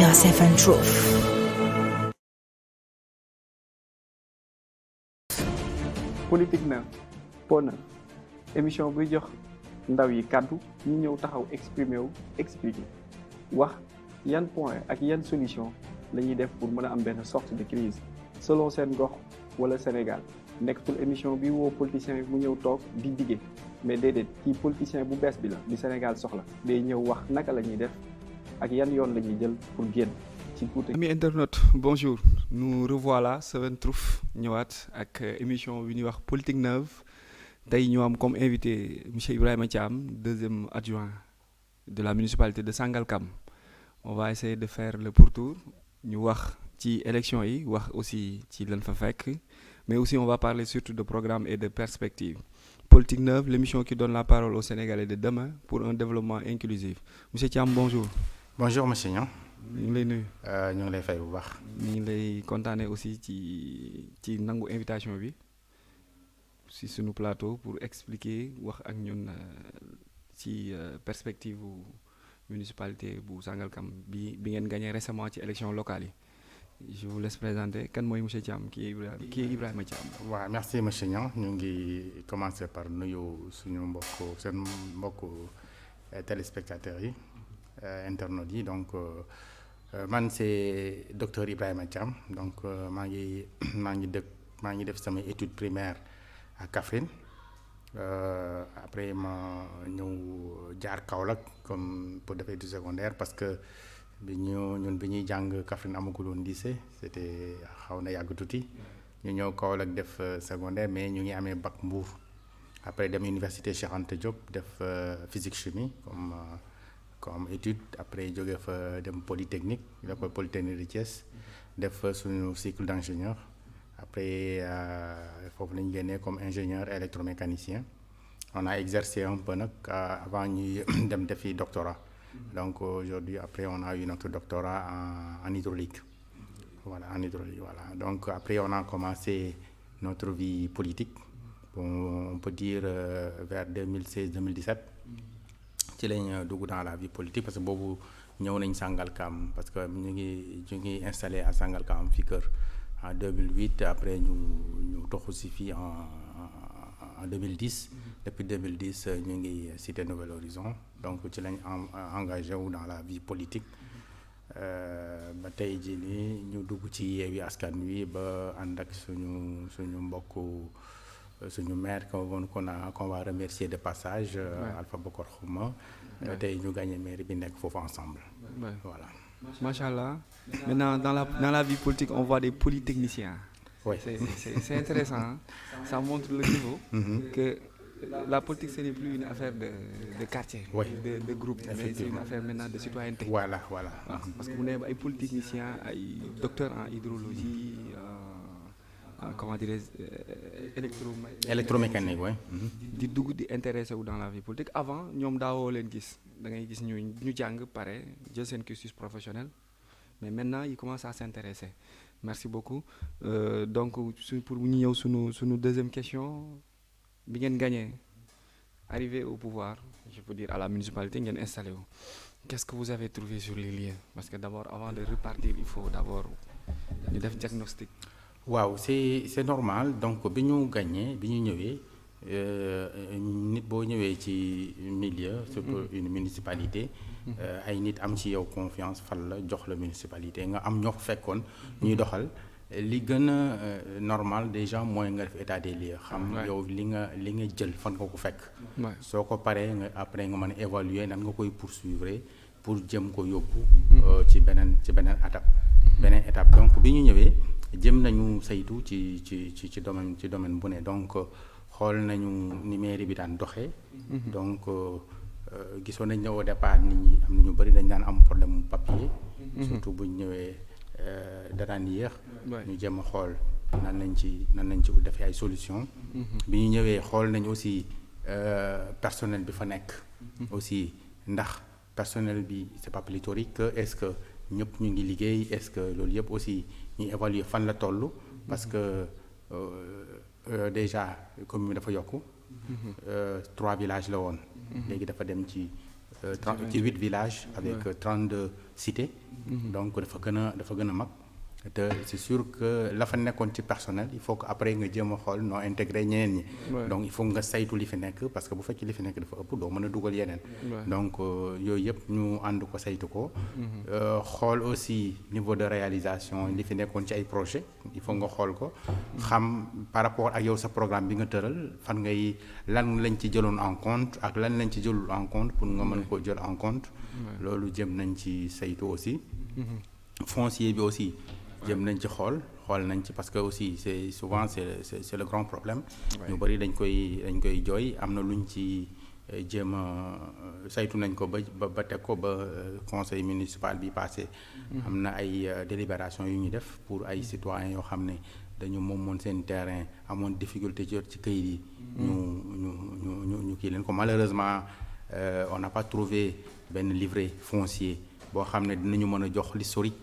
yourself and truth. politique na pona émission buy jox ndaw yi kàddu ñu ñëw taxaw exprimer wu expliquer wax yan point ak yan solution la ñuy def pour mën a am benn sorte de crise selon seen gox wala Sénégal nekkatul émission bi woo politicien bi mu ñëw toog di dige mais déedéet kii politicien bu bees bi la di Sénégal soxla day ñëw wax naka la ñuy def ak yan yoon la ñuy jël pour génn ci guute. Amis internautes, bonjour. Nous revoilà Seven Truth ñëwaat ak émission bi ñuy wax politique neuve tey ñu am comme invité monsieur Ibrahima Thiam, deuxième adjoint de la municipalité de Sangalkam. On va essayer de faire le pourtour ñu wax ci élection yi wax aussi ci lan fa fekk mais aussi on va parler surtout de programme et de perspectives. Politique neuve, l'émission qui donne la parole aux Sénégalais de demain pour un développement inclusif. Monsieur Thiam, bonjour. Bonjour monsieur Niang. ñu ngi lay nuyu. ñu ngi lay fay bu baax. ñu ngi lay kontaane aussi ci nangu invitation bi si sunu plateau pour expliquer wax ak ñun ci perspective municipalité bu Sangalkam bi ngeen gagné récemment ci élection locale yi. Je vous laisse présenter kan mooy monsieur Thiam kii Ibrahima Thiam. waaw merci monsieur Niang ñu ngi commencer par nuyu suñu seen mbokku téléspectateurs yi internautes yi donc. Man c'est docteur Ibrahima Thiam donc maa ngi def samay études primaires à Kaffrine après ma ñëw jaar Kaolack comme pour def études secondaires parce que bi ñuy jàng Kaffrine amaguloon lycée c'était xaw na yàgg tuuti ñu ñëw Kaolack def secondaire mais ñu ngi amee bac Mbour après dem université Cheikh Anta Diop def physique chimie comme étude après jóge fa dem Polytechnique l'école Polytechnique de Thiès def fa suñu cycle d'ingénieur après foofu lañu génnee comme ingénieur électromécanicien on a exercé un peu nag avant ñuy dem defi doctorat donc aujourd'hui après on a eu notre doctorat en hydraulique voilà donc après on a commencé notre vie politique bon, on peut dire vers 2016-2017 ci lañ dugg dans la vie politique parce que boobu ñëw nañ Sangalkam parce que ñu ngi installé à Sangalkam fii kër en 2008 après ñu toxu si fii en 2010 depuis 2010 ñu ngi cité Nouvel Horizon donc ci lañ engagé wu dans la vie politique ba tey jii nii ñu dugg ci Yewwi Askan Wi ba ànd ak suñu mbokku suñu maire qu'on va remercier de passage Alpha Bokor Xuma tey ñu gagné maire bi nekk foofu ensemble voilà. Machallah. Maintenant dans la vie politique on voit des polytechniciens. Oui. C'est intéressant hein? Ça montre le niveau que la politique ce n'est plus une affaire de quartier de groupe mais c'est une affaire maintenant de citoyenneté. Voilà. Parce que mu ne ay polytechniciens ay docteurs en hydrologie comment dirais-je électromécanique di dugg di intéressé wu dans la vie politique avant ñoom daawoo leen gis da ngay gis ñu jàng pare jël seen cursus professionnel mais maintenant ils commencent à s'intéresser. Merci beaucoup donc pour ñu ñëw sunu deuxième question bi ngeen gagné arrivé au pouvoir je peux dire à la municipalité ngeen installé wu qu'est-ce que vous avez trouvé sur les lieux parce que d'abord avant de repartir il faut d'abord ñu def diagnostic. waaw c'est normal donc bi ñu ñëwee nit boo ñëwee ci milieu surtout une municipalité ay nit am ci yow confiance fal la jox la municipalité nga am ñoo fekkoon ñuy doxal li gën a normal déjà mooy nga def état des lieux xam yow li nga jël fan nga ko fekk soo ko paree nga après nga mën a évaluer nan nga koy poursuivre pour jëm ko yóbbu ci beneen étape donc bi ñu ñëwee jëm nañu saytu ci domaine bu ne donc xool nañu ni mairie bi daan doxee donc gisoon nañ ne au départ nit ñi am na ñu bëri dañ daan am problème papier surtout bu ñu ñëwee da daan yéex ñu jëm a xool nan lañ ci defee ay solution bi ñu ñëwee xool nañ aussi personnel bi fa nekk aussi ndax personnel bi c'est pas pléthorique est-ce que ñëpp ñu ngi liggéey est-ce que loolu yëpp aussi ñu évaluer fan la toll parce que déjà commune bi dafa yokku 3 villages la woon léegi dafa dem ci ci 8 villages avec 32 cités. Donc dafa gën a mag. te c'est sûr que la fa nekkoon ci personnel il faut que après nga jéem a xool noo intégré ñeneen ñi. Donc il faut nga saytu li fi nekk parce que bu fekkee li fi nekk dafa ëpp doo mën a dugal yeneen. Donc yooyu yëpp ñu ànd ko saytu ko. xool aussi niveau de réalisation li fi nekkoon ci ay projet il faut nga xool ko. xam par rapport ak yow sa programme bi nga tëral fan ngay lan lañ ci jëloon en compte ak lan lañ ci jëlul en compte pour nga mën koo jël en compte. loolu jëm nañ ci saytu aussi. foncier bi aussi. jëm nañ ci xool nañ ci parce que aussi c'est souvent c'est le grand problème. ñu bari dañ koy jooy am na luñ ci jéem a saytu nañ ko ba teg ko ba conseil municipal bi passé. am na ay délibération yu ñu def pour ay citoyens yoo xam ne dañu moomoon seen terrain amoon difficulté ci këyit yi. ñu kii leen ko malheureusement on n'a pas trouvé benn livret foncier boo xam ne dinañu mën a jox l'historique.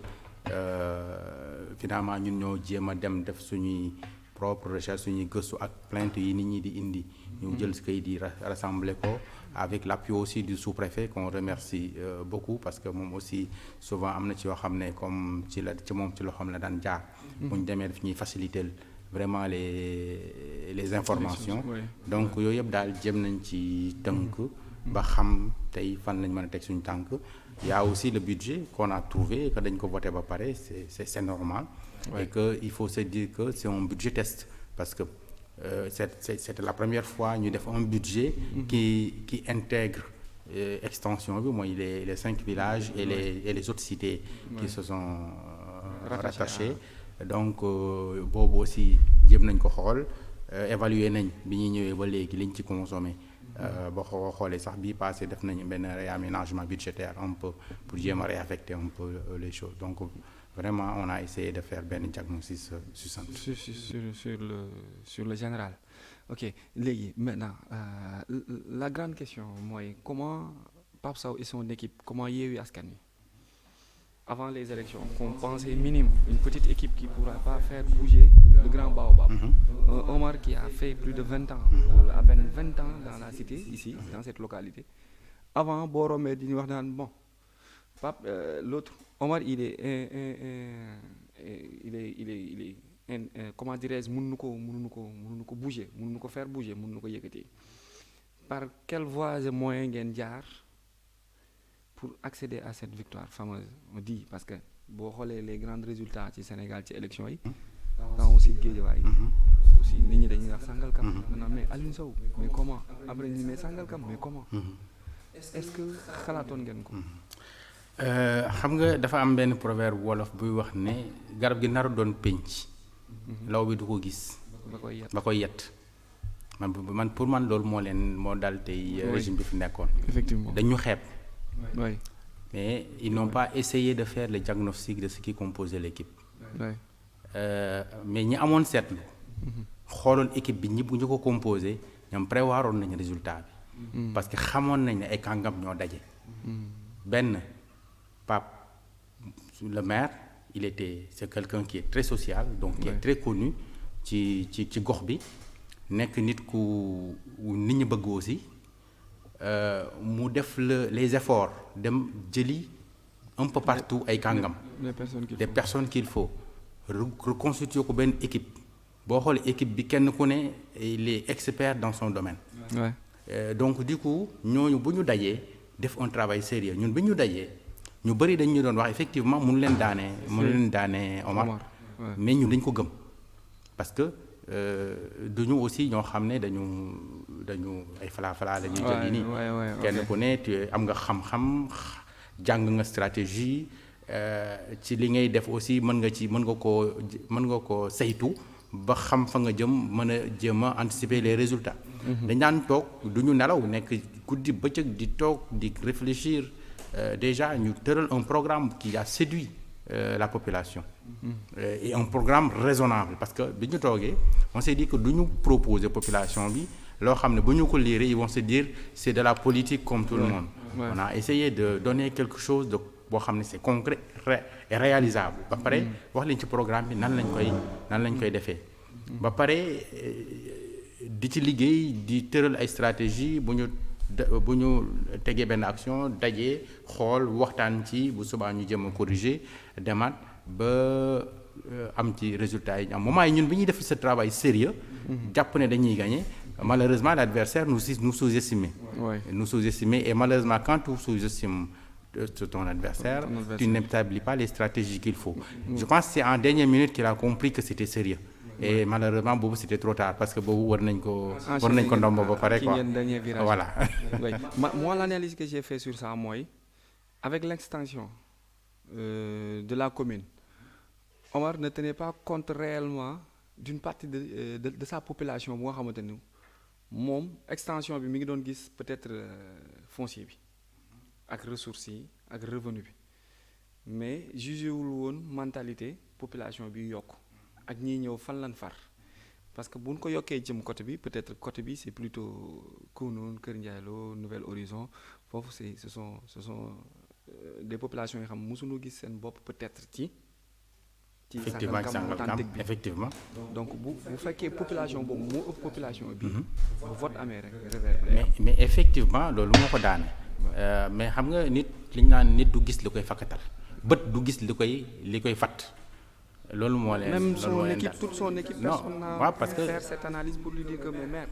Finalement ñun ñoo jéem a dem def suñuy propre recherche suñuy gëstu ak plainte yi nit ñi di indi ñu jël kayit yi rassembler ko avec l'appui aussi du sous-préfet qu'on remercie beaucoup parce que moom aussi souvent am na ci yoo xam ne comme ci moom ci loo xam la daan jaar bu ñu demee daf ñuy faciliter vraiment les informations donc yooyu yëpp daal jéem nañ ci tënk ba xam tey fan lañ mën a teg suñu tànk. Il y a aussi le budget qu'on a trouvé que dañ ko voté ba pare c'est normal. Et que il faut se dire que c'est un budget test parce que c'était la première fois ñu def un budget qui intègre extension bi mooy les 5 villages et les autres cités qui se sont rattachés. Donc boobu aussi jéem nañ ko xool évaluer nañ bi ñuy ñëwee ba léegi liñ ci consommé. boo xoolee sax bii passé def nañu benn réaménagement budgétaire un peu pour jéem a réaffecter un peu les choses donc vraiment on a essayé de faire benn diagnostic succinct sur le général. Ok léegi maintenant la grande question mooy comment Pape Sow et son équipe comment Yewwi Askan Wi avant les élections qu'on pensait minime une petite équipe qui pourra pas faire bouger le grand baobab. Omar qui a fait plus de 20 ans à peine 20 ans dans la cité ici dans cette localité avant boo rombee di ñu wax naan bon Pape l'autre Omar il est comment dirais-je mënuñu ko bouger mënuñu ko faire bouger mënuñu ko yëkkati par quelle voie et moyen ngeen jaar pour accéder à cette victoire fameuse on dit parce que boo xoolee les grands résultats ci Sénégal ci élection yi dans aussi Guédiawaye aussi nit ñi dañuy wax Sangalkam maanaam mais Aliou Sow mais comment après ñu mais Sangalkam mais comment est-ce que xalaatoon ngeen ko xam nga dafa am benn proverbe wolof buy wax ne garab gi naru doon pénc law bi du ko gis ba koy yett man pour man loolu moo dal tey régime bi fi nekkoon effectivement dañu xeeb. Oui. Mais ils n'ont pas essayé de faire le diagnostic de ce qui composait l'équipe. Oui. Mais ñi amoon seetlu. xooloon équipe bi ñi bu ñu ko composé ñoom prévoiroon nañu résultat bi. parce que xamoon nañ ne ay kàngam ñoo daje. benn Pape le maire c'est quelqu'un qui est très social donc qui est très connu ci gox bi nekk nit ku nit ñi bëgg aussi. mu def les efforts dem jëli un peu partout ay kàngam des personnes qu'il faut reconstituer ko benn équipe boo xoolee équipe bi kenn ku ne il est expert dans son domaine. Donc du coup ñooñu bu ñu dajee def un travail sérieux ñun bi ñu dajee ñu bëri dañ ñu doon wax effectivement mënu leen daane Omar mais ñun dañ ko gëm parce que duñu aussi ñoo xam ne dañu ay falaa la ñuy jël nii kenn ku ne am nga xam-xam jàng nga stratégie ci li ngay def aussi mën nga koo saytu ba xam fa nga jëm mën a jéem a anticiper les résultats. dañ daan toog duñu nelaw nekk guddi bëccëg di toog di réfléchir déjà ñu tëral un programme qui a séduit la population. Et un programme raisonnable parce que bi ñu toogee on s'est dit que du ñu proposer population bi loo xam ne bu ñu ko lire ils vont se dire c'est de la politique comme tout le monde. On a essayé de donner quelque chose de boo xam ne c'est concret et réalisable. ba pare wax leen ci programme bi nan lañ koy defee. ba pare di ci liggéey di tëral ay stratégie bu ñu bu ñu tegee benn action dajee xool waxtaan ci bu subaa ñu jëm a corriger demaat ba am ci résultat yi ñu am moment yi ñun bi ñuy def ce travail sérieux jàpp ne dañuy gagner malheureusement l'adversaire nous sous-estimait. Ouais. Nous sous-estimait et malheureusement quand tu sous-estimes ton adversaire, tu n'établis pas les stratégies qu'il faut. Je pense que c'est en dernière minute qu'il a compris que c'était sérieux. Et malheureusement boobu c'était trop tard parce que boobu war nañ ko ndombo ba pare quoi. Voilà. Oui. Moi l'analyse que j'ai fait sur ça mooy avec l'extension de la commune, Omar ne tenait pas compte réellement d'une partie de sa population bu nga xamante ni moom extension bi mi ngi doon gis peut-être foncier bi ak ressources yi ak revenu bi mais jugé wul woon mentalité population bi yokk ak ñiy ñëw fan lan far parce que bu ñu ko yokkee jëm côté bi peut-être côté bi c'est plutôt Kounoune Kër Ndiaye Lo Nouvel Horizon foofu ce sont des populations yoo xam mosuñu gis seen bopp peut-être ci Sangalkam authentique bi effectivement. donc bu fekkee population boobu moo ëpp population bi. bu vote amee rek réverbéré. mais effectivement loolu moo ko daane. mais xam nga nit li ñu naan nit du gis li koy fakkatal bët du gis li koy fatt loolu moo leen. même son équipe toute son équipe. non waaw parce que faire cette analyse pour lui dire que mais maire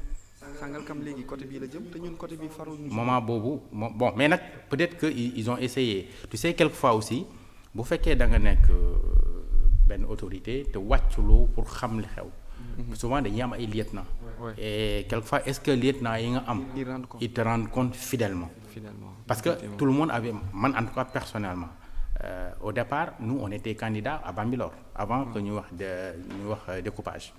Sangalkam léegi côté bii la jëm te ñun côté bii farul. moment boobu bon mais nag peut-être que ils ont essayé tu sais quelquefois aussi bu fekkee da nga nekk. benn autorité te wàcculoo pour xam li xew. souvent dañuy am ay lieutenant. et quelquefois est-ce que lieutenant yi nga am. ils te rendent compte fidèlement. Parce que tout le monde avait man en tout cas personnellement au départ nous on était candidats à Bambilor avant que ñu wax découpage.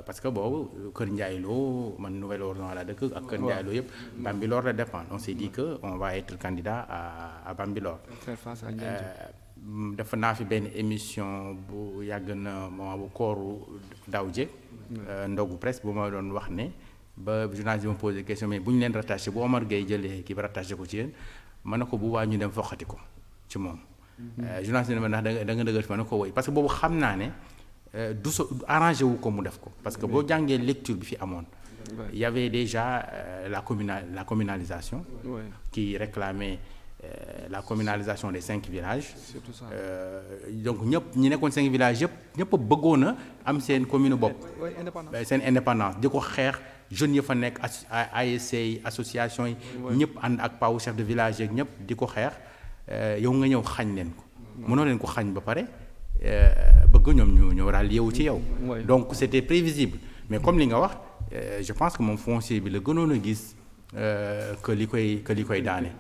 Parce que boobu Kër Ndiaye Lo man Nouvel Horizon la dëkk ak Kër Ndiaye Lo yëpp Bambilor la dépend on s'est dit que on va être candidat à Bambilor. dafa naa fi benn émission bu yàgg na moment bu kooru daaw jéeg ndogu presse bu ma doon wax ne ba journaliste bi ma posé question mais bu ñu leen rattaché bu Omar Gueye jëlee kii ba rattaché ko ci yéen ma ne ko bu waa ñu dem foqati ko ci moom journaliste bi ne ma ndax da nga dëggal fi ma ne ko woy parce que boobu xam naa ne du arrangé wu ko mu def ko parce que boo jàngee lecture bi fi amoon il y avait déjà la communalisation qui réclamait la communalisation des 5 villages. Surtout ça. Donc ñëpp ñi nekkoon 5 villages ñëpp bëggoon a am seen commune bopp. seen indépendance di ko xeex jeunes yi fa nekk ASC yi association yi. ñëpp ànd ak pawu chef de village yeeg ñëpp di ko xeex yow nga ñëw xañ leen ko. mënoo leen ko xañ ba pare bëgg ñoom ñu rallié wu ci yow. Donc c'était prévisible mais comme li nga wax je pense que moom foncier bi la gënoon a gis. que li koy daane.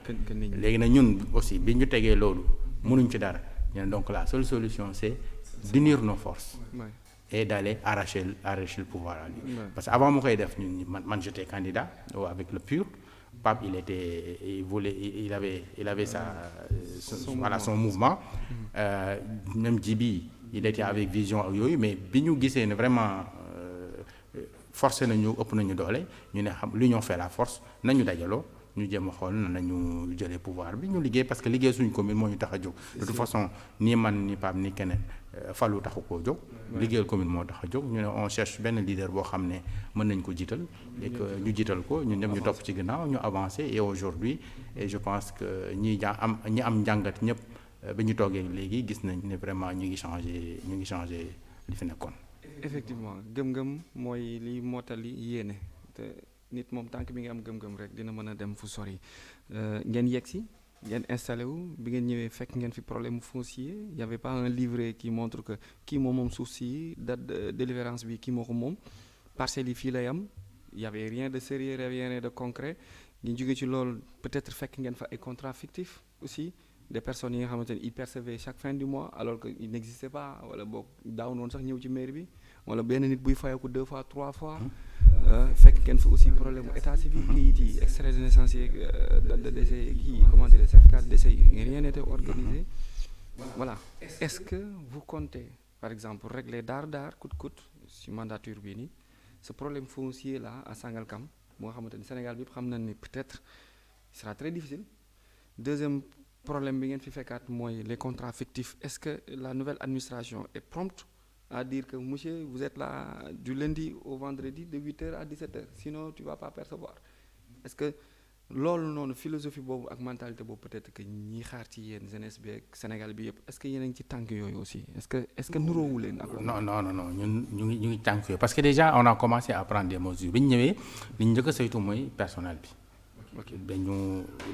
léegi nag ñun aussi bi ñu tegee loolu mënuñ ci dara donc la seule solution c'est d'unir nos forces. Et d'aller arracher le pouvoir à lui. Parce que avant mu koy def ñun man j'étais candidat avec le PUR. Pape il avait son mouvement. Même Djibi il était avec vision ak yooyu mais bi ñu gisee ne vraiment. Forcé nañu ëpp nañu doole ñu ne xam l'union fait la force nañu dajaloo ñu jéem a xool nañu jëlee pouvoir bi ñu liggéey parce que liggéey suñu commune moo ñu tax a jóg de toute façon ni man ni Pape ni keneen falu taxu koo jóg liggéeyal commune moo tax a jóg ñu ne on cherche benn leader boo xam ne mën nañ ko jiital et que ñu jiital ko ñun ñëpp ñu topp ci ginnaaw ñu avancer et aujourd'hui et je pense que ñi am njàngat ñëpp bi ñu toogee léegi gis nañ ne vraiment ñu ngi changer li fi nekkoon. Effectivement gëm-gëm mooy li mottali yéene te nit moom tànk bi nga am gëm-gëm rek dina mën a dem fu sori ngeen yegg si ngeen installé wu bi ngeen ñëwee fekk ngeen fi problème foncier y avait pas un livret qui montre que kii moom suuf si date de délivrance bi kii moo ko moom parcelles yi fii lay am y avait rien de sérieux rien de concret ngeen jóge ci loolu peut-être fekk ngeen fa ay contrats fictifs aussi des personnes yi nga xamante ne ils percevaient chaque fin du mois alors que il n'existait pas wala boog daaw noonu sax ñëw ci mairie bi wala benn nit buy fayeeku 2 fois 3 fois fekk kenn fa aussi problème état civil kayit yi extrait de naissance yeeg date de décès kii comment dire certificat de décès yi rien n'était organisé voilà est-ce que vous comptez par exemple régler daar coûte si mandature bii nii ce problème foncier là à Sangalkam bu nga xamante ni Sénégal bi xam nañ ni peut-être il sera très difficile deuxième problème bi ngeen fi fekkaat mooy les contrats fictifs est-ce que la nouvelle administration est prompte à dire que monsieur vous êtes là du lundi au vendredi de 8h à 17h sinon tu vas pas percevoir est-ce que loolu noonu philosophie boobu ak mentalité boobu peut-être que ñi xaar ci yéen jeunesse bi ak Sénégal bi yëpp est-ce que yéen a ngi ci tànk yooyu aussi est-ce que nuroowu leen ak. non ñun ñu ngi tànk yooyu parce que déjà on a commencé à prendre des mesures bi ñu ñëwee li ñu njëkk a saytu mooy personnel bi.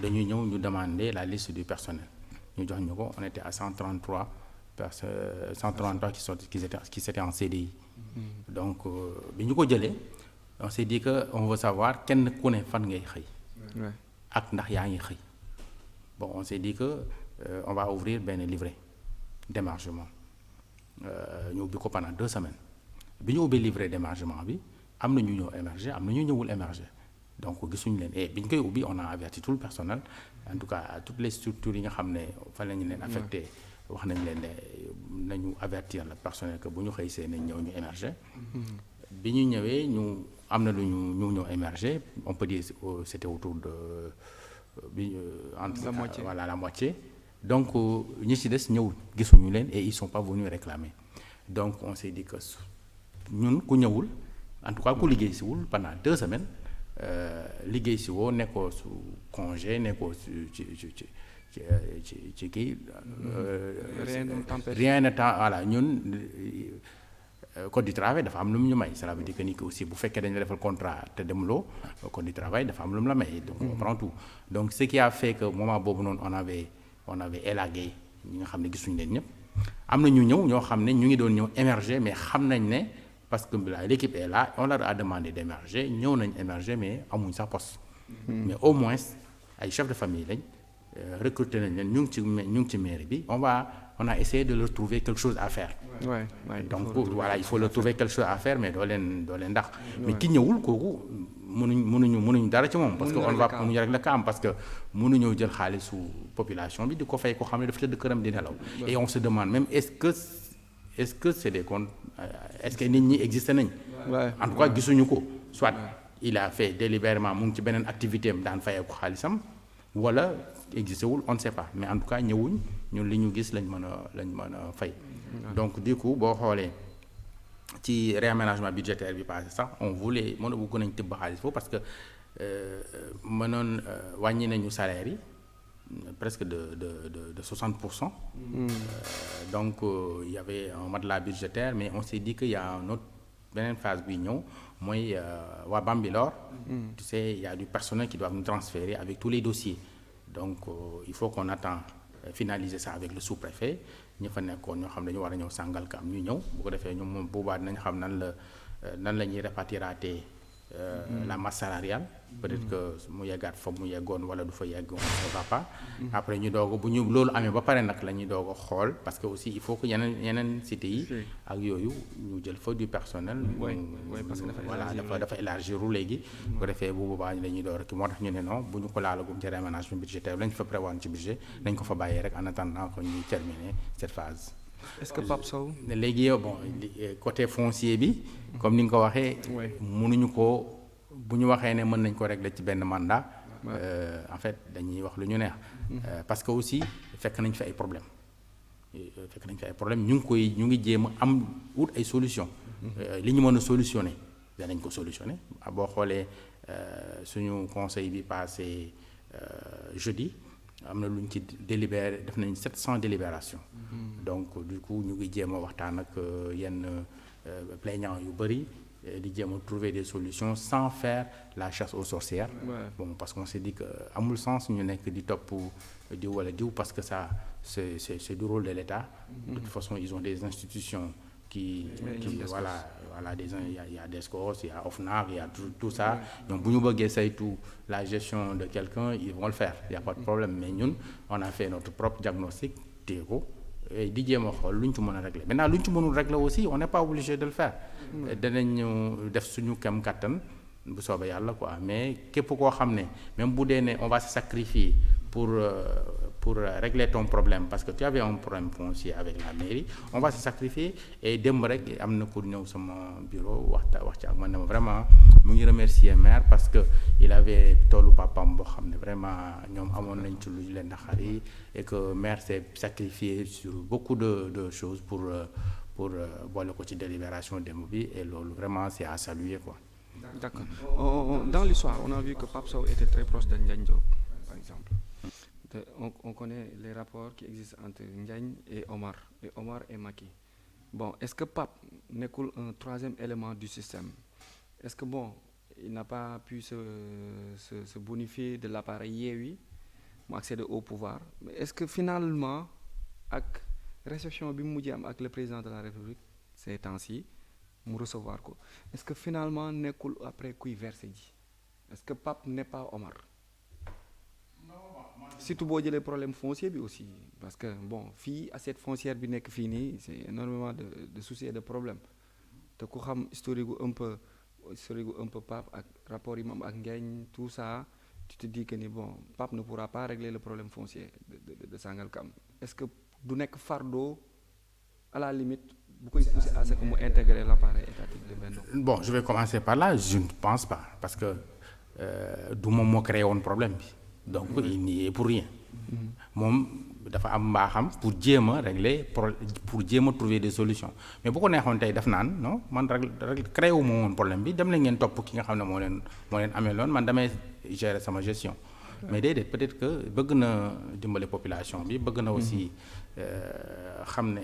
dañuy ñëw ñu demander la liste du personnel ñu jox ñu ko on était à 133 qui étaient en CDI. Donc bi ñu ko jëlee on s'est dit que on veut savoir kenn ku ne fan ngay xëy. ak ndax yaa ngi xëy. Bon on s'est dit que on va ouvrir benn livret d'émargement ñu ubbi ko pendant 2 semaines bi ñu ubbi livret d'émargement bi am na ñu ñëw émerger am na ñu ñëwul émerger. Donc gisuñu leen et bi ñu koy ubbi on a averti tout le personnel en tout cas toutes les structures yi nga xam ne fan la ñu leen affecté wax nañ leen ne nañu avertir le personnel que bu ñu xëy see nañ ñëw ñu émerger. bi ñu ñëwee ñu am na lu ñu ñëw émerger on peut dire c'était autour de entre la moitié donc ñi ci des ñëw gisuñu leen et ils sont pas venus réclamer donc on s'est dit que ñun ku ñëwul en tout cas ku liggéey siwul pendant 2 semaines liggéey si woo nekkoo su congé nekkoo ci kii. rien ne temps voilà ñun code du travail dafa am lu mu ñu may cela veut dire que ni aussi bu fekkee dañu la defal contrat te demuloo code du travail dafa am lu mu la may donc on prend tout donc ce qui a fait que moment boobu noonu on avait élagué ñi nga xam ne gisuñu leen ñëpp am na ñu ñëw ñoo xam ne ñu ngi doon ñëw émerger mais xam nañ ne. Parce que l'équipe est là on leur a demandé d'émerger ñëw nañ émerger mais amuñ sax poste. Mais au moins ay chefs de famille lañ recruter nañ leen ñu ngi ci mairie bi on a essayé de leur trouver quelque chose à faire. Donc voilà il faut leur trouver quelque chose à faire mais doo leen ndax. mais ki ñëwul kooku mënuñu dara ci moom. parce que on va mënuñu rek la am parce que mënuñoo jël xaalisu population bi di ko fay ko xam ne dafa tëdd këram di nelaw. Et on se demande même est-ce que c'est des comptes est-ce que nit ñi existé nañ. En tout cas gisuñu ko. soit il a fait délibérément mu ngi ci beneen activité am daan fayee ko xaalisam wala existé wul on ne sait pas mais en tout cas ñëwuñ ñun li ñu gis lañ mën a fay. Donc du coup boo xoolee ci réaménagement budgétaire bi passé sax on voulait bëgg nañ tibb xaalis foofu parce que mënoon wàññi nañu salaire yi. Presque de 60%. Donc il y avait un matelas budgétaire mais on s'est dit qu'il y a une autre beneen phase bi ñëw mooy waa Bambilor. Tu sais il y a du personnel qui doit nous transférer avec tous les dossiers donc il faut qu'on attend finaliser ça avec le sous-préfet ñi fa nekkoon ñoo xam ne dañu war a ñëw Sangalkam ñu ñëw bu ko defee ñoom moom boobaa dinañ xam nan la ñuy répartiraatee la masse salariale peut-être que mu yeggaat fa mu yeggoon wala du fa yegg on ne va pas. Après ñu doog bu ñu loolu amee ba pare nag la ñuy doog a xool parce que aussi il faut que yeneen cités yi ak yooyu ñu jël fa du personnel. parce que dafa élargir léegi. bu ko defee bu boobaa la ñuy door ki moo tax ñu ne non bu ñu ko laalagum ci réaménagement budgétaire lañ fa prévoir ci budget nañ ko fa bàyyee rek en attendant que ñuy terminer cette phase. Est-ce que Pape Sow. léegi côté foncier bi. comme ni nga ko waxee. mënuñu ko bu ñu waxee ne mën nañ ko régler ci benn mandat. En fait dañuy wax lu ñu neex. parce que aussi fekk nañ fi ay problèmes. ñu ngi jéem a am wut ay solutions. li ñu mën a solutionner danañ ko solutionner boo xoolee suñu conseil bi passé jeudi. am na lu ñu ci délibéré def nañ 700 délibérations. Donc du coup ñu ngi jéem a waxtaan ak yenn plaignants yu bëri di jéem a trouver des solutions sans faire la chasse aux sorcières. Bon parce qu'on s'est dit que amul sens ñu nekk di topp diw wala diw parce que ça c'est du rôle de l'État. De toute façon ils ont des institutions qui voilà il y a Descos, il y a OFNAC, il y a tout ça. Donc bu ñu bëggee saytu la gestion de quelqu'un ils vont le faire il y a pas de problème mais ñun on a fait notre propre diagnostic téye ko di jéem a xool lu ñu ci mën a régler maintenant lu ñu ci mënul régler aussi on n'est pas obligé de le faire. danañ def suñu kem kattan bu soobee yàlla quoi mais képp koo xam ne même bu dee ne on va se sacrifier pour régler ton problème parce que tu avais un problème foncier avec la mairie on va se sacrifier et démb rek am na ku ñëw sama bureau wax ci ak man ne ma vraiment mu ngi remercier maire parce que il avait toolu papam boo xam ne vraiment ñoom amoon nañ ci lu leen naqari et que maire s'est sacrifié sur beaucoup de choses pour boole ko ci délibération démb bi et loolu vraiment c'est à saluer quoi. D'accord. Dans l'histoire, on a vu que Pape Sow était très proche de Ndiagne Diop, par exemple. On connaît les rapports qui existent entre Ndiagne et Omar et Macky. Bon, est-ce que Pape n'est qu'un troisième élément du système? Est-ce que bon, il n'a pas pu se bonifier de l'appareil Yewwi mu accéder au pouvoir? Mais est-ce que finalement, avec réception bi mu mujjee am ak le président de la République ces temps-ci mu recevoir ko, est-ce que finalement nekkul après kuy versé ji? Est-ce que Pape n'est pas Omar? Surtout boo jëlee problème foncier bi aussi parce que bon fii assiette foncière bi nekk fii nii c'est énormément de soucis et de problèmes te ku xam historique gu un peu Pape ak rapport yi mu am ak Nguegne tout ça tu te dis que ni bon Pape ne pourra pas régler le problème foncier de Sangalkam. Est-ce que du nekk fardeau à la limite bu koy pousser à ce que mu intégrer l'appareil étatique de Benno? Bon, je vais commencer par là, je ne pense pas parce que du moom moo créé woon problème bi. Donc il n'y est pour rien. Moom dafa am mbaaxam pour jéem a régler pour jéem a trouver des solutions mais bu ko neexoon tey def naan non man rek créé wu ma woon problème bi dem na ngeen topp ki nga xam ne moo leen amee loon man damay gérer sama gestion. Mais déedéet peut-être que bëgg na dimbale population bi bëgg na aussi xam ne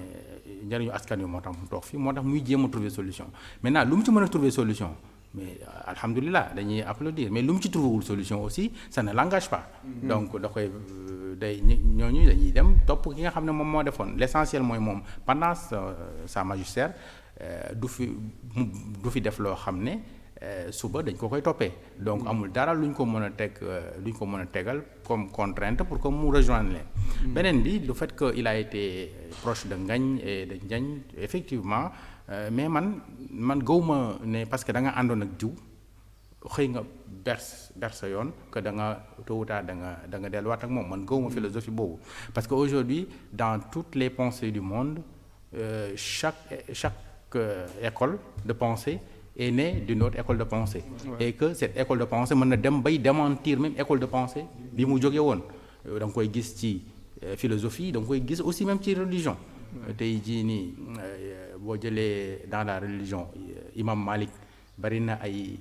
njëriñu askan wi moo tax mu toog fii moo tax muy jéem a trouver solution maintenant lu mu ci mën a trouver solution. Mais alhamdulilah dañuy applaudir mais lu mu ci trouvéwul solution aussi ça ne l'engage pas. Donc da koy ñooñu dañuy dem topp ki nga xam ne moom moo defoon l'essentiel mooy moom pendant sa magistère du fi def loo xam ne suba dañ ko koy toppee. Donc amul dara luñ ko mën a tegal comme contrainte pour que mu rejoindre leen. Beneen bi le fait que il a été proche de Ngagne et de Ndiagne effectivement. Mais man gëwuma ne parce que da nga àndoon ak jiw xëy nga berse yoon que da nga tôt ou tard da nga delluwaat ak moom man gëwuma philosophie boobu parce que aujourd'hui dans toutes les pensées du monde chaque école de pensée est née d'une autre école de pensée. Et que cette école de pensée mën na dem bay démentir même école de pensée bi mu jógee woon da nga koy gis ci philosophie da nga koy gis aussi même ci religion. Tey jii nii boo jëlee dans la religion imam Malik bari na ay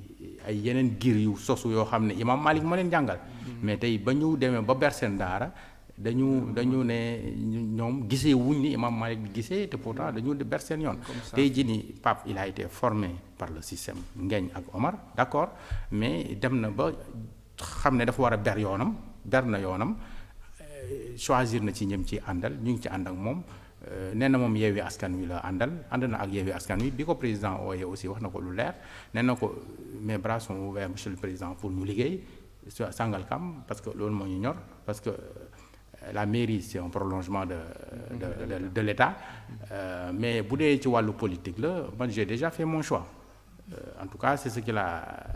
yeneen giir yu sosu yoo xam ne imam Malik moo leen jàngal. Mais tey ba ñu demee ba ber seen daara dañu ne ñoom gisee wuñ ni imam Malik bi gisee te pourtant dañu ber seen yoon. Tey jii nii Pape il a été formé par le système Nguegne ak Omar d'accord mais dem na ba xam ne dafa war a ber na yoonam choisir na ci ñëm ci àndal ñu ngi ci ànd ak moom. Nee na moom Yewwi Askan Wi la ànd na ak Yewwi Askan Wi bi ko président ooyee aussi wax na ko lu leer nee na ko mes bras sont ouverts monsieur le président pour ñu liggéey Sangalkam parce que loolu moo ñu ñor parce que la mairie c'est un prolongement de l'État mais bu dee ci wàllu politique la man j'ai déjà fait mon choix en tout cas c'est ce qu'il a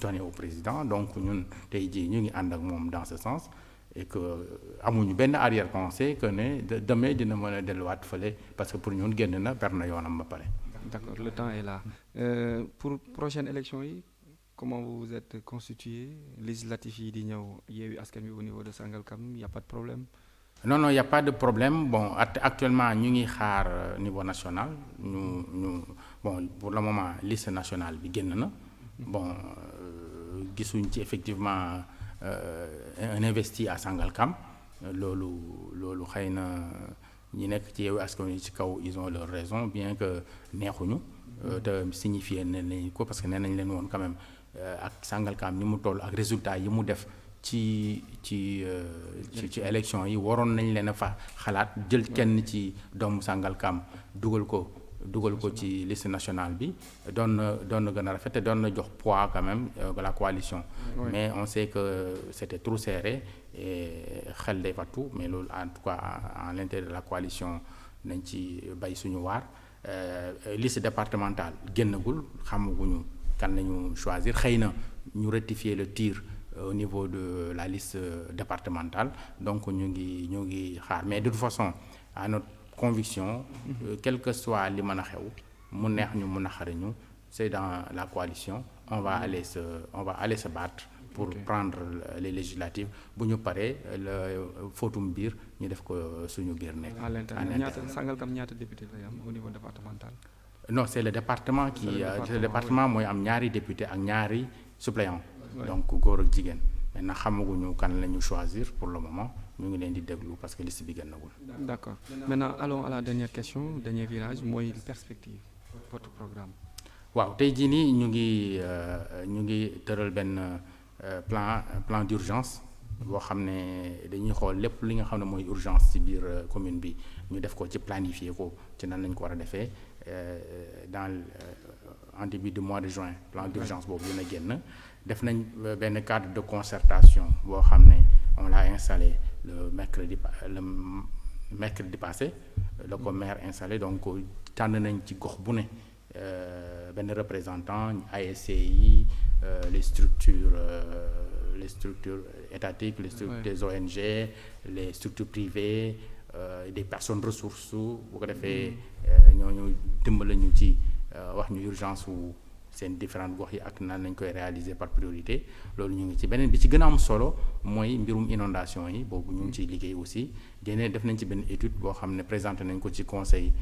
donné au président donc ñun tey jii ñu ngi ànd ak moom dans ce sens. Et que amuñu benn arrière-pensée que ne demain dina mën a delluwaat fële parce que pour ñun génn na per na yoonam ba pare. D'accord, le temps est là. Pour prochaine élection yi comment vous vous êtes constitué législatif yi di ñëw Yewwi Askan Wi au niveau de Sangalkam y a pas de problème? Non y a pas de problème bon actuellement ñu ngi xaar niveau national ñu bon pour le moment liste nationale bi génn na bon gisuñ ci effectivement. Un investi à Sangalkam loolu xëy na ñi nekk ci Yewwi Askan Wi ci kaw ils ont leur raison bien que neexuñu te signifié nañ ko parce que nee nañ leen woon quand même ak Sangalkam ni mu toll ak résultat yi mu def ci élection yi waroon nañ leen a fa xalaat jël kenn ci doomu Sangalkam dugal ko ci liste nationale bi doon na gën a rafet te doon na jox poids quand même la coalition. Oui. Mais on sait que c'était trop serré et xel day fattu mais loolu en tout cas à l'intérieur de la coalition nañ ci bay suñu waar liste départementale génnagul xamaguñu kan nañu choisir xëy na ñu rectifier le tir au niveau de la liste départementale donc ñu ngi xaar mais de toute façon à notre conviction quel que soit li mën a xew mu neex ñu mun a xariñu c'est dans la coalition on va aller se battre pour prendre les législatives bu ñu paree le fóotum biir ñu def ko suñu biir nekk. à l'intérieur Sangalkam ñaata député lay am au niveau départemental. non c'est le département c'est le département mooy am ñaari député ak ñaari suppléant donc góor ak jigéen maintenant xamaguñu kan la ñu choisir pour le moment ñu ngi leen di déglu parce que liste bi génnagul. D'accord. Maintenant allons à la dernière question dernier virage mooy perspective votre programme. waaw tey jii nii ñu ngi tëral benn plan d'urgence boo xam ne dañuy xool lépp li nga xam ne mooy urgence ci biir commune bi ñu def ko ci planifier ko ci nan lañ ko war a defee en début du mois de juin plan d'urgence boobu dina génn. def nañ benn cadre de concertation boo xam ne on l'a installé le mercredi passé le ko maire installé donc tànn nañ ci gox bu ne benn représentant ASC yi les structures étatiques les structures des ONG les structures privées des personnes ressources bu ko defee ñooñu dimbali ñu ci wax ñu urgence wu seen différentes gox yi ak nan lañ koy réaliser par priorité loolu ñu ngi ci beneen bi ci gën a am solo mooy mbirum inondation yi boobu ñu ngi ciy liggéey aussi def nañ ci benn étude boo xam ne présenté nañ ko ci conseil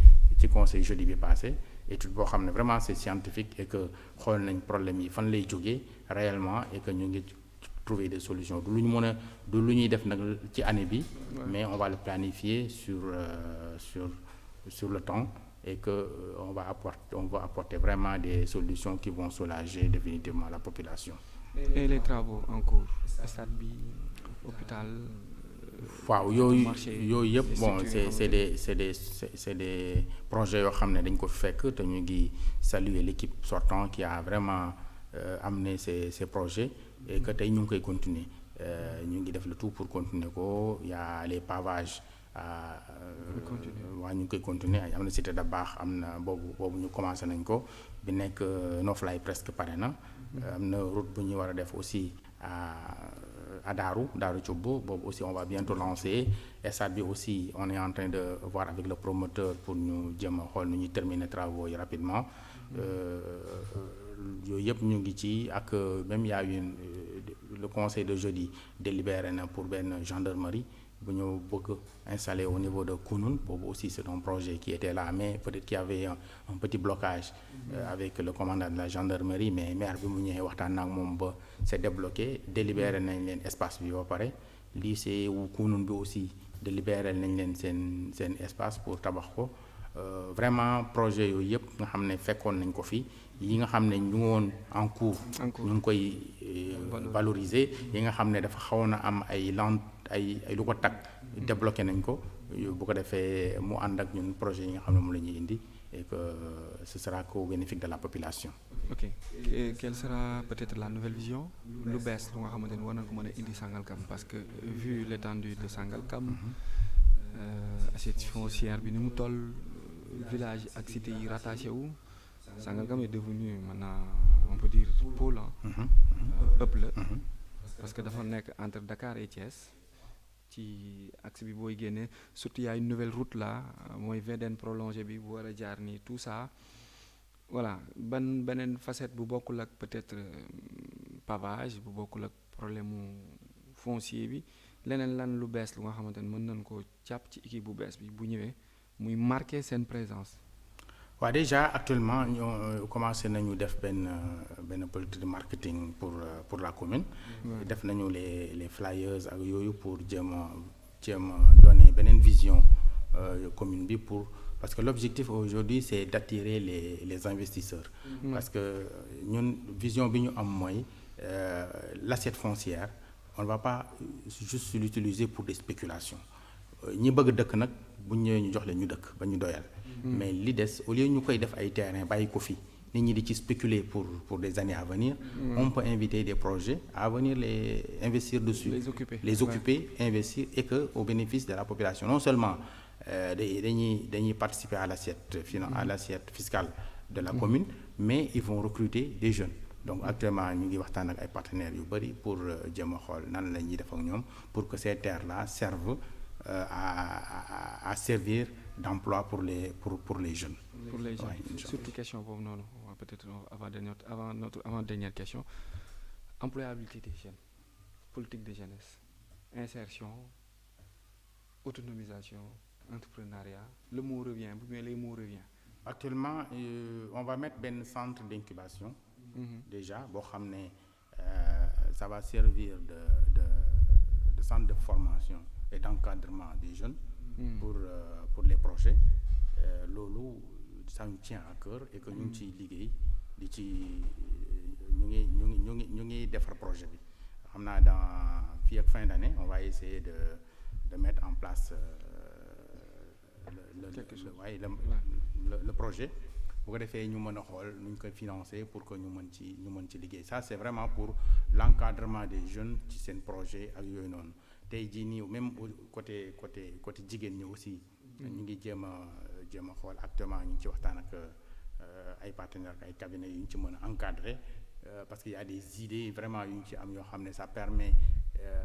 jeudi bi passé étude boo xam ne vraiment c'est scientifique et que xool nañ problème yi fan lay jógee réellement et que ñu ngi trouver des solutions du lu ñuy def nag ci année bi mais on va le planifier sur le temps et que on va apporter vraiment des solutions qui vont soulager définitivement la population. Et les travaux en cours stade bi hôpital. waaw yooyu yëpp bon c'est des projets yoo xam ne dañ ko fekk te ñu ngi saluer l'équipe sortante qui a vraiment amené ces projets et que tey ñu ngi koy continuer ñu ngi def le tout pour continuer ko y a les pavages. waaw ñu ngi koy continuer am na cité da baax am na boobu ñu commencé nañ ko bi nekk Noflaay presque pare na am na route bu ñuy war a def aussi à Daaru Cubb boobu aussi on va bientôt lancer stade bi aussi on est en train de voir avec le promoteur pour ñu jéem a xool nu ñuy terminer travaux yi rapidement yooyu yëpp ñu ngi ci ak même y a eu le conseil de jeudi délibéré na pour benn gendarmerie bu ñu bëgg installer au niveau de Kounoune boobu aussi c'est un projet qui était là mais peut-être qu'il y avait un petit blocage avec le commandant de la gendarmerie mais maire bi mu ñëwee waxtaan ak moom ba c'est débloqué délibéré nañ leen espace bi ba pare lycée wu Kounoune bi aussi délibéré nañ leen seen espace pour tabax ko vraiment projet yooyu yëpp nga xam ne fekkoon nañ ko fi yi nga xam ne ñu ngi woon en cours ñu ngi koy valoriser yi nga xam ne dafa xawoon a am ay lu ko tag débloqué nañ ko bu ko defee mu ànd ak ñun projet yi nga xam ne moom la ñuy indi et que ce sera qu'au bénéfice de la population. Ok quelle sera peut-être la nouvelle vision lu bees lu nga xamante ni war nañ ko mën a indi Sangalkam parce que vu l'étendue de Sangalkam assiette foncière bi ni mu toll village ak cité yi rattaché wu Sangalkam est devenu maintenant on peut dire pôle ëpp la parce que dafa nekk entre Dakar et Thiès ci axe bi booy génnee surtout y a une nouvelle route là mooy VDN prolongé bi bu war a jaar nii tout ça voilà beneen facette bu bokkul ak peut-être pavage bu bokkul ak problème mu foncier bi leneen lan lu bees lu nga xamante ne mën nañ ko jàpp ci équipe bu bees bi bu ñëwee muy marquer seen présence. waaw déjà actuellement ñoo commencé nañu def benn politique de marketing pour la commune. def nañu les flyers ak yooyu pour jéem a donner beneen vision commune bi parce que l'objectif aujourd'hui c'est d'attirer les investisseurs. parce que ñun vision bi ñu am mooy l'assiette foncière on ne va pas juste l'utiliser pour des spéculations ñi bëgg dëkk nag bu ñëwee ñu jox leen ñu dëkk ba ñu doyal. mais li des au lieu ñu koy def ay terrain bàyyi ko fi nit ñi di ci spéculer pour des années à venir. On peut inviter des projets à venir les investir dessus. Les occuper, investir et que au bénéfice de la population non seulement dañuy participer à l'assiette fiscale de la commune mais ils vont recruter des jeunes. Donc actuellement ñu ngi waxtaan ak ay partenaires yu bari pour jéem a xool nan la ñuy def ak ñoom pour que ces terres-là servent à servir d'emploi pour les jeunes. Pour les jeunes. Ouais, surtout question boobu noonu peut-être avant dernière question employabilité des jeunes politique de jeunesse insertion autonomisation entrepreneuriat le mot revient mais les mots reviennent Actuellement on va mettre benn centre d'incubation. Déjà boo xam ne ça va servir de centre de formation et d'encadrement des jeunes. Pour les projets. Loolu ça nous tient à cœur et que ñu ngi ciy liggéey di ci ñu ngi defar projet bi xam naa dans fii ak fin d'année on va essayer de mettre en place le projet bu ko defee ñu mën a xool nu ñu koy financer pour que ñu mën ci liggéey. Ça c'est vraiment pour l'encadrement des jeunes ci seen projet ak yooyu noonu. Tey jii nii même côté jigéen ñi aussi. ñu ngi jéem a xool actuellement ñu ngi ci waxtaan ak ay partenaires ay cabinets yu ñu ci mën a encadrer parce que y a des idées vraiment yu ñu ci am yoo xam ne ça permet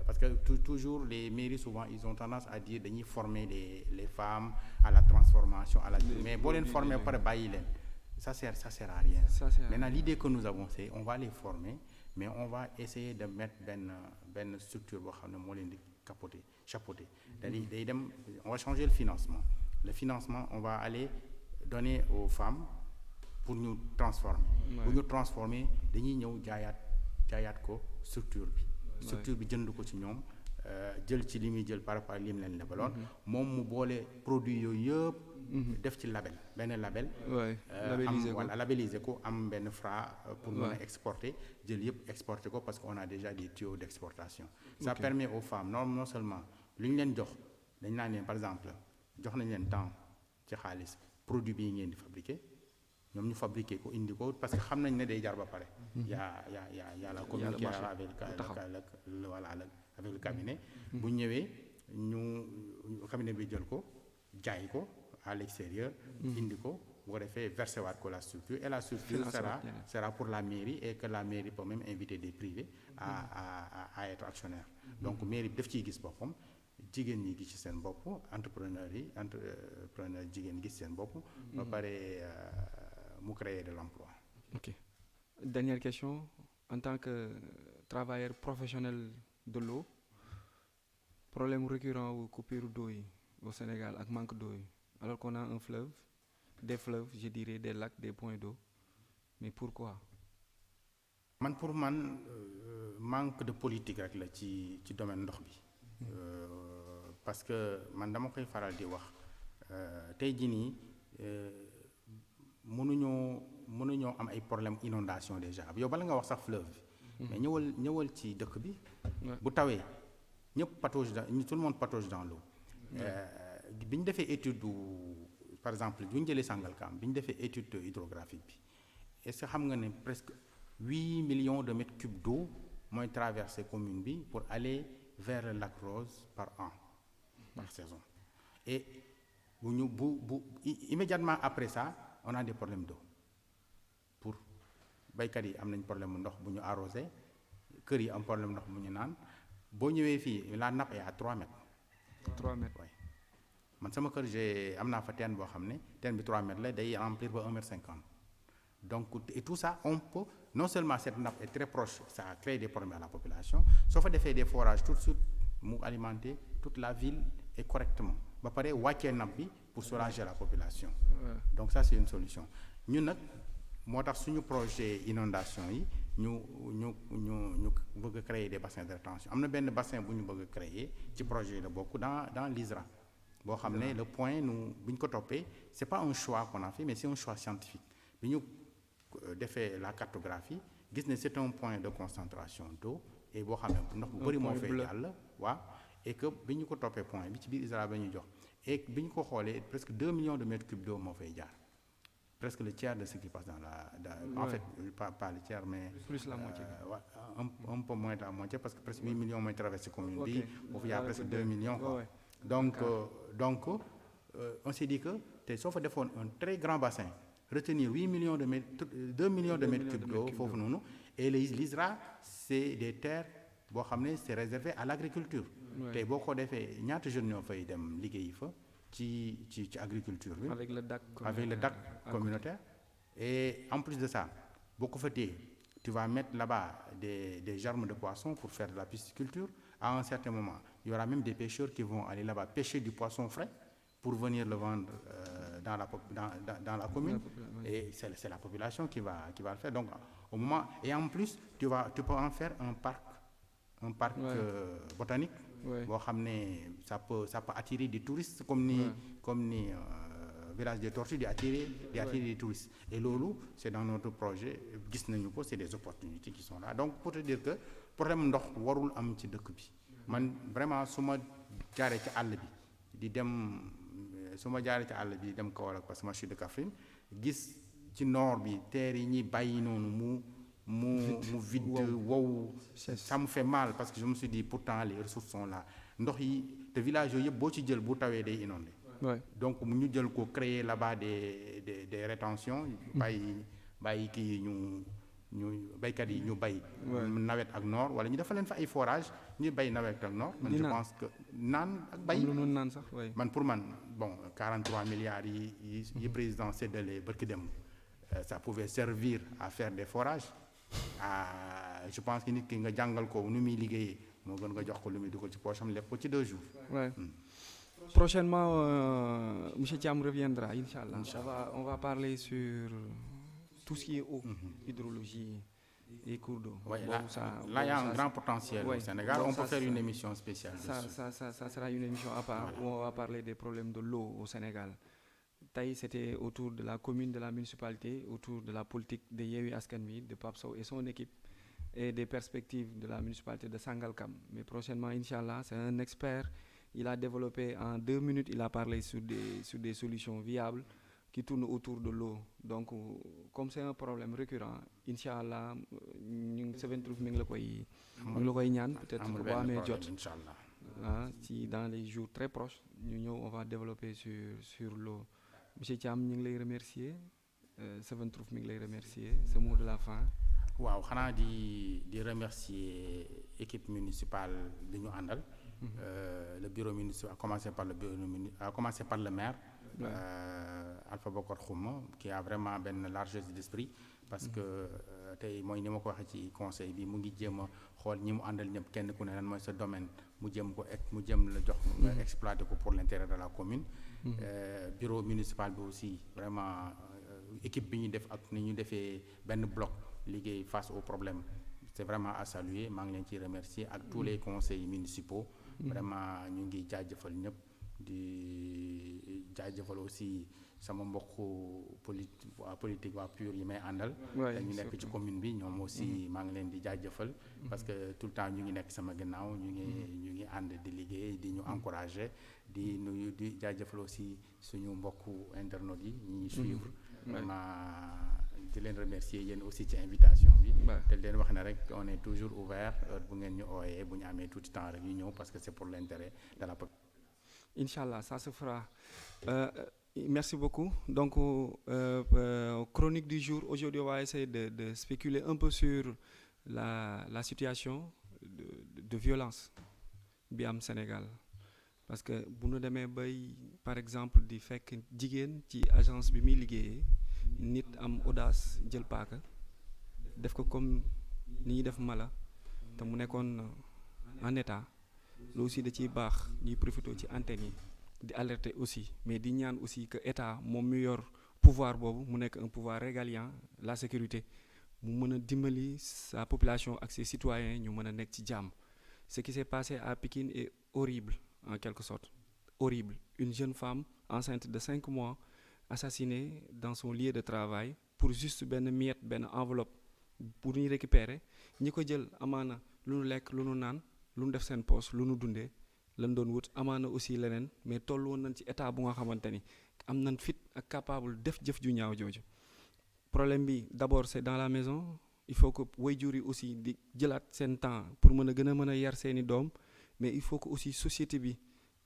parce que toujours les mairies souvent ils ont tendance à dire dañuy former les femmes à la transformation mais boo leen former ba pare bàyyi leen ça sert à rien. Maintenant l'idée que nous avons c'est on va les former mais on va essayer de mettre benn structure boo xam ne moo leen di chapeauter day dem on va changer le financement on va aller donner aux femmes pour ñu transformer. bu ñu transformer dañuy ñëw jaayaat ko structure bi jënd ko ci ñoom jël ci li muy jël par rapport li mu leen lebaloon moom mu boole produit yooyu yëpp def ci benn label labelliser ko am benn Fra pour mën a exporter jël yëpp exporter ko parce que on a déjà des tuyaux d'exportation. Ça permet aux femmes non seulement lu ñu leen jox dañ naan leen par exemple jox nañ leen temps ci xaalis produit bii ngeen di fabriquer ñoom ñu fabriquer ko indi ko parce que xam nañ ne day jar ba pare. y a la communication avec le cabinet. bu ñëwee ñu cabinet bi jël ko jaay ko à l'extérieur. indi ko bu ko defee versé waat ko la structure et la structure sera pour la mairie et que la mairie peut même inviter des privés à être actionnaire. Donc mairie bi daf ciy gis boppam. Jigéen ñi gis ci seen bopp entrepreneur jigéen gis seen bopp. ba pare mu créer de l'emploi. Ok. Dernière question, en tant que travailleur professionnel de l'eau, problème récurrent ou coupure d'eau au Sénégal ak manque d'eau alors qu'on a un fleuve, des fleuves, je dirais des lacs, des points d'eau, mais pourquoi? Pour man manque de politique rek la ci domaine ndox bi. Parce que man dama koy faral di wax tey jii nii mënuñoo am ay problème inondation déjà yow bala nga wax sax fleuve bi mais ñëwal ci dëkk bi bu tawee ñëpp tout le monde patauge dans l'eau. Bi ñu defee étude par exemple bu ñu jëlee Sangalkam bi ñu defee étude hydrographique bi est-ce que xam nga ne presque 8 millions de mètres cubes d'eau mooy traverser commune bi pour aller vers le lac Rose par an par saison et immédiatement après ça on a des problèmes d'eau pour baykat yi am nañ problème mu ndox bu ñu arrosé kër yi am problème ndox bu ñu naan boo ñëwee fii la nappe est à 3 mètres. 3 mètres oui man sama kër am naa fa teen boo xam ne teen bi 3 mètres la day remplir ba 1 mètre 50 donc et tout ça on peut non seulement cette nappe est très proche ça crée des problèmes à la population soo fa defee des forages tout de suite mu alimenter toute la ville et correctement ba pare wàccee nappe bi pour soulager la population. Donc ça c'est une solution ñun nag moo tax suñu projet inondation yi ñu bëgg a créer des bassins de rétention am na benn bassin bu ñu bëgg a créer ci projet la bokk dans l'ISRA boo xam ne le point bi ñu ko toppee c'est pas un choix qu'on a fait mais c'est un choix scientifique bi ñu defee la cartographie gis ne c'est un point de concentration d'eau et boo xam ne ndox bu bëri moo fay jàll et que bi ñu ko toppee point bi ci biir ISRA ba ñu jox et bi ñu ko xoolee presque 2 millions de mètres cubes d'eau moo fay jaar presque le tiers de ce qui passe en fait pas le tiers mais plus la moitié un peu moins de la moitié parce que presque 8 millions mooy traversé commune bi foofu y a presque 2 millions quoi. Donc on s'est dit que te soo fa defoon un très grand bassin retenir 2 millions de mètres cubes d'eau foofu noonu et l'ISRA c'est des terres boo xam ne c'est réservé à l'agriculture tey boo ko defee ñaata jeunes ñoo fay dem liggéeyi fa ci agriculture bi avec le DAC communautaire et en plus de ça boo ko fa téye tu vas mettre là-bas des germes de poissons pour faire de la pisciculture à un certain moment il y aura même des pêcheurs qui vont aller là-bas pêcher du poisson frais pour venir le vendre dans la commune, et c'est la population qui va le faire. Donc au moment, et en plus tu peux en faire un parc botanique boo xam ne ça peut attirer des touristes comme ni village des tortues di attirer des touristes, et loolu c'est dans notre projet, gis nañu ko, c'est des opportunités qui sont là. Donc pour te dire que problème ndox warul am ci dëkk bi. Man vraiment su ma jaaree ci àll bi di dem Kaolack, parce que moi je suis de Kaffrine, gis ci nord bi terre yi ñuy bàyyi noonu mu vide wow, ça me fait mal, parce que je me suis dit pourtant les ressources sont là. Ndox yi te village yooyu yëpp boo ci jël bu tawee day inondé. Donc ñu jël ko créer là-bas des rétentions, bàyyi kii ñu baykat yi ñu bay nawet ak noor, wala ñu defal leen fa ay forage ñu bay nawet ak noor. Man je pense que naan ak bay naan sax man pour man bon 43 milliards yi président séddale barki dem, ça pouvait servir à faire des forages. Je pense que nit ki nga jàngal ko nu muy liggéeyee moo gën nga jox ko lu muy dugal ci poche am lekk ko ci 2 jours. Prochainement, M. Thiam reviendra, Inch'Allah. On va parler sur tout ce qui est eau, hydrologie et cours d'eau. Là, il y a un grand potentiel au Sénégal. On peut faire une émission spéciale. Ça sera une émission à part où on va parler des problèmes de l'eau au Sénégal. C'était autour de la commune, de la municipalité, autour de la politique de Yewwi Askan Wi, de Pape Sow et son équipe, et des perspectives de la municipalité de Sangalkam. Mais prochainement, Inch'Allah, c'est un expert. Il a développé en 2 minutes, il a parlé sur des solutions viables qui tournent autour de l'eau. Donc, comme c'est un problème récurrent, Inch'Allah, nous peut-être si dans les jours très proches, on va développer sur l'eau. Monsieur Thiam, nous les remercier. Seven Truth mi ngi lay remercier. Ce mot de la fin. Waaw, xanaa di remercier équipe municipale bi ñu àndal. Le bureau municipal a commencé par le maire, Alpha Bokar Khouma, qui a vraiment une largesse d'esprit, parce que tey mooy ni ma ko waxee ci conseil bi mu ngi jéem a xool ñi mu àndal ñëpp kenn ku ne lan mooy sa domaine mu jëm la jox nga exploiter ko pour l'intérêt de la commune. Bureau municipal bi aussi vraiment équipe bi ñu def ak ni ñu defee benn bloc liggéey face aux problèmes, c'est vraiment à saluer. Maa ngi leen ciy remercier ak tous les conseils municipaux. Vraiment ñu ngi jaajëfal ñëpp, di jaajëfal aussi sama mbokku politique waa PUR yi may àndal. ñu nekk ci commune bi ñoom aussi maa ngi leen di jaajëfal, parce que tout le temps ñu ngi nekk sama gannaaw, ñu ngi ànd di liggéey, di ñu encourager, di nuyu di jaajëfal aussi suñu mbokku internautes yi ñuy suivre. Vraiment di leen remercier yéen aussi ci invitation bi. te leen wax ne rek on est toujours ouvert, bu ngeen ñu ooyee bu ñu amee tout le temps rek ñu ñëw, parce que c'est pour l'intérêt de la population. Inch'Allah, ça se fera. Merci beaucoup. Donc, chronique du jour, aujourd'hui on va essayer de spéculer un peu sur la situation de violence bi am Sénégal. Parce que bu ñu demee bay par exemple di fekk jigéen ci agence bi muy liggéeyee, nit am audace jël paaka def ko comme ni ñuy def mala te mu nekkoon en état, loolu aussi da ciy baax ñuy profité ci antenne yi di alerter aussi, mais di ñaan aussi que état moom mi yor pouvoir boobu mu nekk un pouvoir régalien, la sécurité, mu mën a dimbali sa population ak ses citoyens ñu mën a nekk ci jàmm. Ce qui s'est passé à Pikine est horrible, en quelque sorte horrible. Une jeune femme enceinte de 5 mois assassinée dans son lieu de travail pour juste benn miette, benn enveloppe pour ñu récupérer. Ñi ko jël amaana lu nu lekk, lu nu naan, lu nu def seen poche, lu nu dundee lan doon wut, amaana aussi leneen, mais toll woon nañ ci état bu nga xamante ni am nañ fit ak capable def jëf ju ñaaw jooju. Problème bi d'abord c'est dans la maison. Il faut que waajur yi aussi di jëlaat seen temps pour mën a yar seeni doom, mais il faut que aussi société bi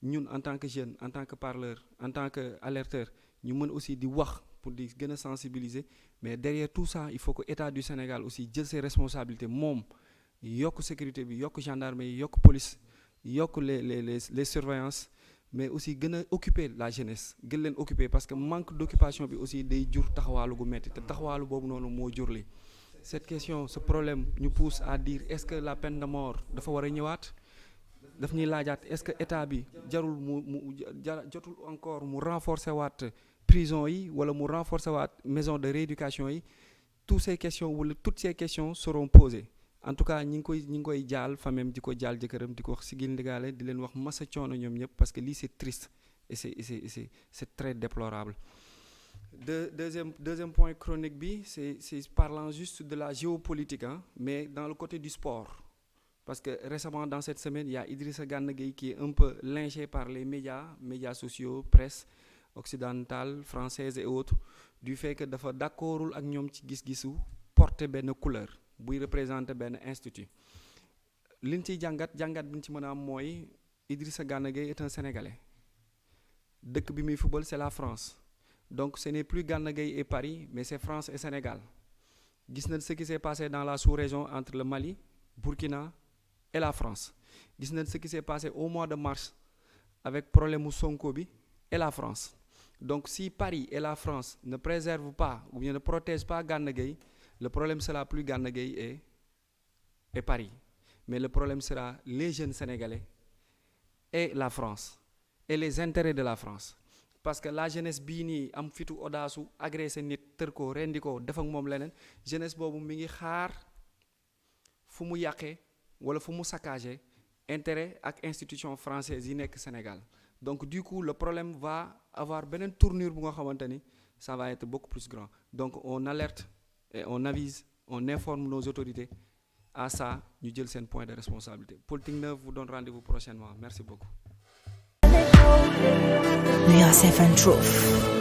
ñun en tant que jeune, en tant que parleur, en tant que alerteur, ñu mën aussi di wax pour di gën a sensibiliser. Mais derrière tout ça, il faut que état du Sénégal aussi jël ses responsabilités, moom yokk sécurité bi, yokk gendarmerie, yokk police, yokk les surveillances, mais aussi gën a occuper la jeunesse, gën leen occuper, parce que manque d'occupation bi aussi day jur taxawaalu gu metti te taxawaalu boobu noonu moo jur li. Cette question, ce problème nous pousse à dire, est-ce que la peine de mort dafa war a ñëwaat, daf ñuy laajaat est-ce que état bi jarul jotul encore mu renforcer waat prison yi wala mu renforcer waat maison de rééducation yi toutes ces questions seront posées en tout cas ñi ngi koy jaal famem di ko jaal jëkkëram di ko wax sigil ndigaale di leen wax massa coono ñoom ñëpp parce que lii c'est triste et c'est très déplorable. Deuxième point chronique bi c'est parlant juste de la géopolitique mais dans le côté du sport parce que récemment dans cette semaine il y a Idrissa Gana Gueye qui est un peu lynché par les médias sociaux, presse occidentale française et autres du fait que dafa d'accordul ak ñoom ci gis-gisu porter benn couleur buy représenter benn institut. liñ ciy jàngat bi ñu ci mën a am mooy Idrissa Gana Gueye est un Sénégalais dëkk bi muy football c'est la France. Donc ce n'est plus Gana Gueye et Paris mais c'est France et Sénégal gis nañ ce qui s'est passé dans la sous-région entre le Mali, Burkina et la France gis nañ ce qui s'est passé au mois de mars avec problème mu Sonko bi et la France. Donc si Paris et la France ne préservent pas ou bien ne protègent pas Gana Gueye, le problème sera plus Gana Gueye et Paris mais le problème sera les jeunes Sénégalais et la France et les intérêts de la France. Parce que la jeunesse bii nii am fitu audace su agressé nit tër ko rendi ko def ak moom leneen jeunesse boobu mi ngi xaar fu mu yàqee wala fu mu saccagé intérêt ak institution française yi nekk Sénégal donc du coup le problème va avoir beneen tournure bu nga xamante ni ça va être beaucoup plus grand donc on alerte et on avise on informe nos autorités à ça ñu jël seen point de responsabilité. Politique Neuve vous donne rendez-vous prochainement. Merci beaucoup. We are 7 Truth.